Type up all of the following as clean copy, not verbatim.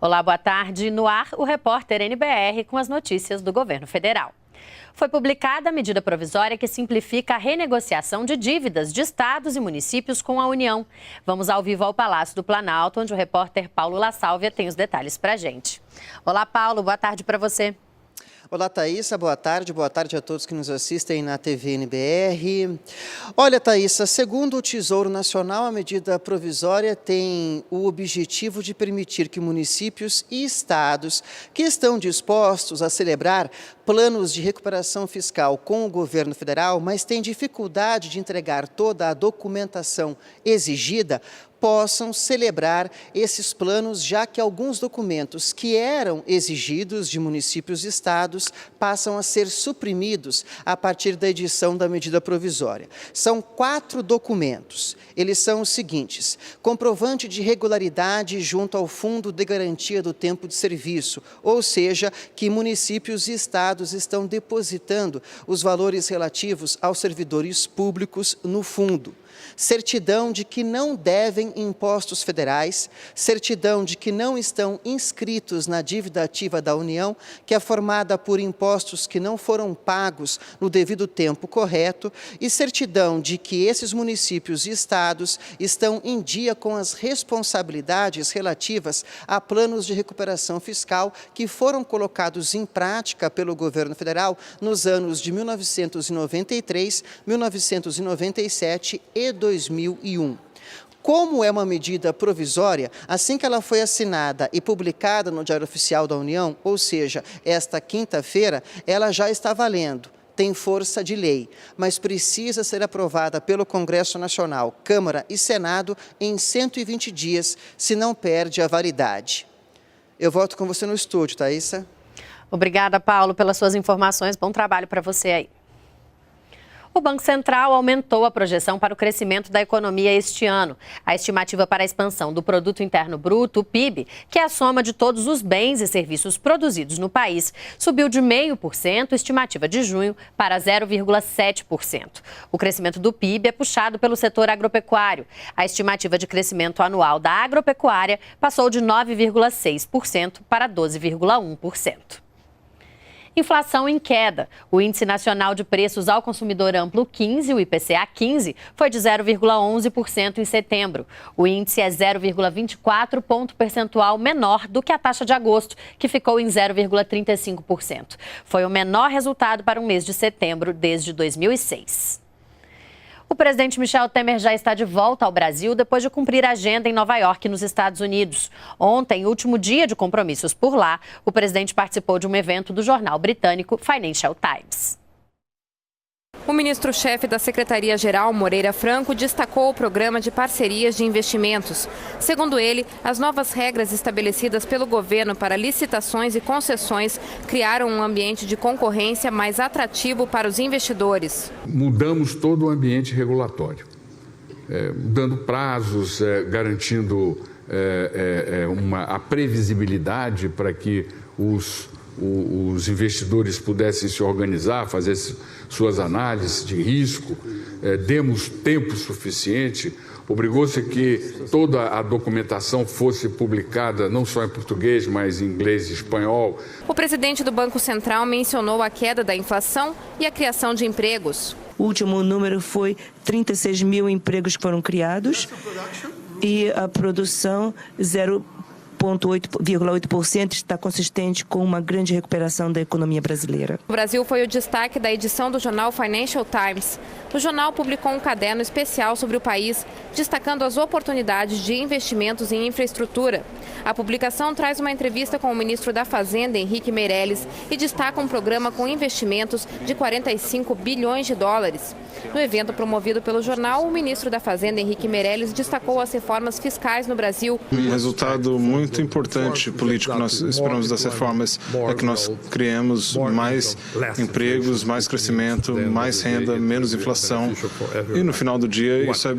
Olá, boa tarde. No ar, o repórter NBR com as notícias do governo federal. Foi publicada a medida provisória que simplifica a renegociação de dívidas de estados e municípios com a União. Vamos ao vivo ao Palácio do Planalto, onde o repórter Paulo La Sálvia tem os detalhes para a gente. Olá, Paulo, boa tarde para você. Olá, Thaísa, boa tarde a todos que nos assistem na TV NBR. Olha, Thaísa, segundo o Tesouro Nacional, a medida provisória tem o objetivo de permitir que municípios e estados que estão dispostos a celebrar planos de recuperação fiscal com o governo federal, mas têm dificuldade de entregar toda a documentação exigida, possam celebrar esses planos, já que alguns documentos que eram exigidos de municípios e estados passam a ser suprimidos a partir da edição da medida provisória. São 4 documentos. Eles são os seguintes: comprovante de regularidade junto ao Fundo de Garantia do Tempo de Serviço, ou seja, que municípios e estados estão depositando os valores relativos aos servidores públicos no fundo. Certidão de que não devem impostos federais, certidão de que não estão inscritos na dívida ativa da União, que é formada por impostos que não foram pagos no devido tempo correto, e certidão de que esses municípios e estados estão em dia com as responsabilidades relativas a planos de recuperação fiscal que foram colocados em prática pelo governo federal nos anos de 1993, 1997 e 2001. Como é uma medida provisória, assim que ela foi assinada e publicada no Diário Oficial da União, ou seja, esta quinta-feira, ela já está valendo. Tem força de lei, mas precisa ser aprovada pelo Congresso Nacional, Câmara e Senado em 120 dias, senão perde a validade. Eu volto com você no estúdio, Thaísa. Obrigada, Paulo, pelas suas informações. Bom trabalho para você aí. O Banco Central aumentou a projeção para o crescimento da economia este ano. A estimativa para a expansão do Produto Interno Bruto, o PIB, que é a soma de todos os bens e serviços produzidos no país, subiu de 0,5%, estimativa de junho, para 0,7%. O crescimento do PIB é puxado pelo setor agropecuário. A estimativa de crescimento anual da agropecuária passou de 9,6% para 12,1%. Inflação em queda. O Índice Nacional de Preços ao Consumidor Amplo 15, o IPCA 15, foi de 0,11% em setembro. O índice é 0,24 ponto percentual menor do que a taxa de agosto, que ficou em 0,35%. Foi o menor resultado para um mês de setembro desde 2006. O presidente Michel Temer já está de volta ao Brasil depois de cumprir a agenda em Nova York, nos Estados Unidos. Ontem, último dia de compromissos por lá, o presidente participou de um evento do jornal britânico Financial Times. O ministro-chefe da Secretaria-Geral, Moreira Franco, destacou o programa de parcerias de investimentos. Segundo ele, as novas regras estabelecidas pelo governo para licitações e concessões criaram um ambiente de concorrência mais atrativo para os investidores. Mudamos todo o ambiente regulatório, dando prazos, garantindo a previsibilidade para que os investidores pudessem se organizar, fazer suas análises de risco, demos tempo suficiente, obrigou-se que toda a documentação fosse publicada não só em português, mas em inglês e espanhol. O presidente do Banco Central mencionou a queda da inflação e a criação de empregos. O último número foi 36 mil empregos que foram criados e a produção 0,8% está consistente com uma grande recuperação da economia brasileira. O Brasil foi o destaque da edição do jornal Financial Times. O jornal publicou um caderno especial sobre o país, destacando as oportunidades de investimentos em infraestrutura. A publicação traz uma entrevista com o ministro da Fazenda, Henrique Meirelles, e destaca um programa com investimentos de 45 bilhões de dólares. No evento promovido pelo jornal, o ministro da Fazenda, Henrique Meirelles, destacou as reformas fiscais no Brasil. Um resultado muito importante político que nós esperamos das reformas é que nós criemos mais empregos, mais crescimento, mais renda, menos inflação. E no final do dia isso é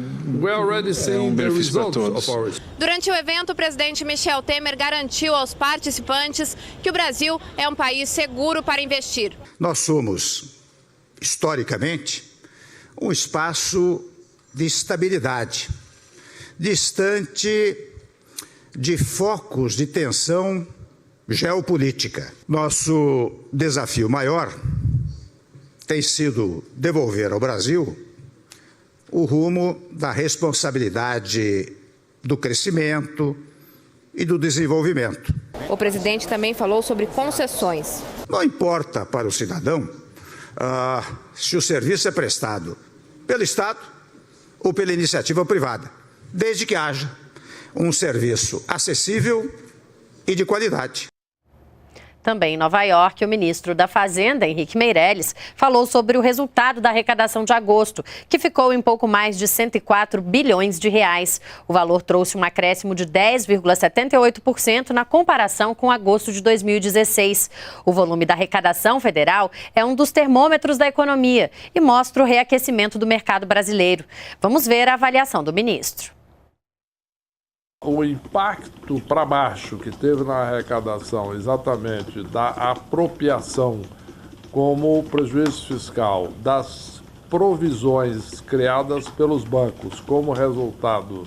um benefício para todos. Durante o evento, o presidente Michel Temer garantiu aos participantes que o Brasil é um país seguro para investir. Nós somos, historicamente, um espaço de estabilidade, distante de focos de tensão geopolítica. Nosso desafio maior tem sido devolver ao Brasil o rumo da responsabilidade do crescimento e do desenvolvimento. O presidente também falou sobre concessões. Não importa para o cidadão se o serviço é prestado pelo Estado ou pela iniciativa privada, desde que haja um serviço acessível e de qualidade. Também em Nova York, o ministro da Fazenda, Henrique Meirelles, falou sobre o resultado da arrecadação de agosto, que ficou em pouco mais de 104 bilhões de reais. O valor trouxe um acréscimo de 10,78% na comparação com agosto de 2016. O volume da arrecadação federal é um dos termômetros da economia e mostra o reaquecimento do mercado brasileiro. Vamos ver a avaliação do ministro. O impacto para baixo que teve na arrecadação exatamente da apropriação como prejuízo fiscal das provisões criadas pelos bancos como resultado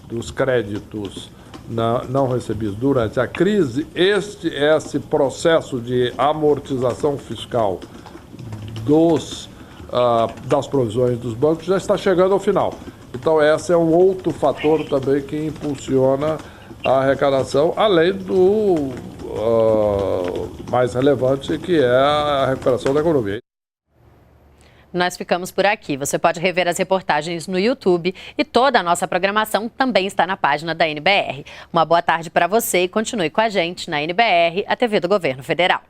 dos créditos não recebidos durante a crise, esse processo de amortização fiscal das provisões dos bancos já está chegando ao final. Então, esse é um outro fator também que impulsiona a arrecadação, além do mais relevante, que é a recuperação da economia. Nós ficamos por aqui. Você pode rever as reportagens no YouTube e toda a nossa programação também está na página da NBR. Uma boa tarde para você e continue com a gente na NBR, a TV do Governo Federal.